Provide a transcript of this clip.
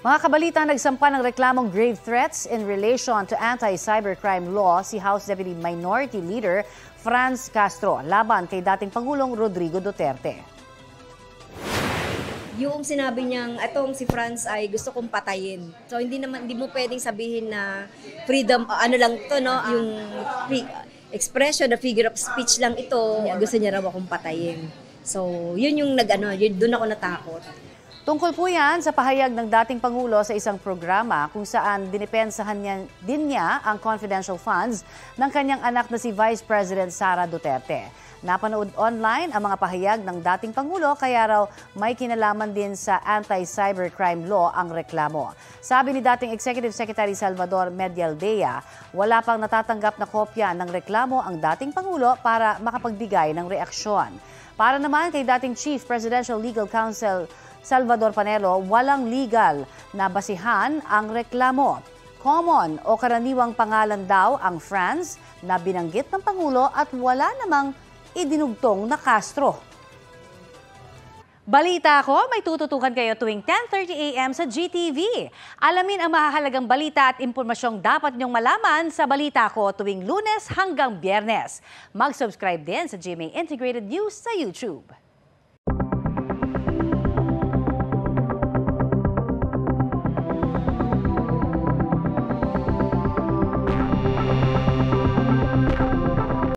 Mga kabalita, nagsampa ng reklamong grave threats in relation to anti-cybercrime law si House Deputy Minority Leader Franz Castro laban kay dating Pangulong Rodrigo Duterte. Yung sinabi niyang atong si Franz ay gusto kong patayin. So hindi mo pwedeng sabihin na freedom ano lang to, no, yung expression, the figure of speech lang ito. Gusto niya raw akong patayin. So yun yung doon ako natakot. Tungkol po yan sa pahayag ng dating Pangulo sa isang programa kung saan dinipensahan niya ang confidential funds ng kanyang anak na si Vice President Sara Duterte. Napanood online ang mga pahayag ng dating Pangulo kaya raw may kinalaman din sa anti-cybercrime law ang reklamo. Sabi ni dating Executive Secretary Salvador Medialdea, wala pang natatanggap na kopya ng reklamo ang dating Pangulo para makapagbigay ng reaksyon. Para naman kay dating Chief Presidential Legal Counsel Salvador Panelo, walang legal na basihan ang reklamo. Common o karaniwang pangalan daw ang Franz na binanggit ng Pangulo at wala namang idinugtong na Castro. Balita ko, may tututukan kayo tuwing 10:30 a.m. sa GTV. Alamin ang mahahalagang balita at impormasyong dapat niyong malaman sa Balita Ko tuwing Lunes hanggang Biyernes. Mag-subscribe din sa GMA Integrated News sa YouTube.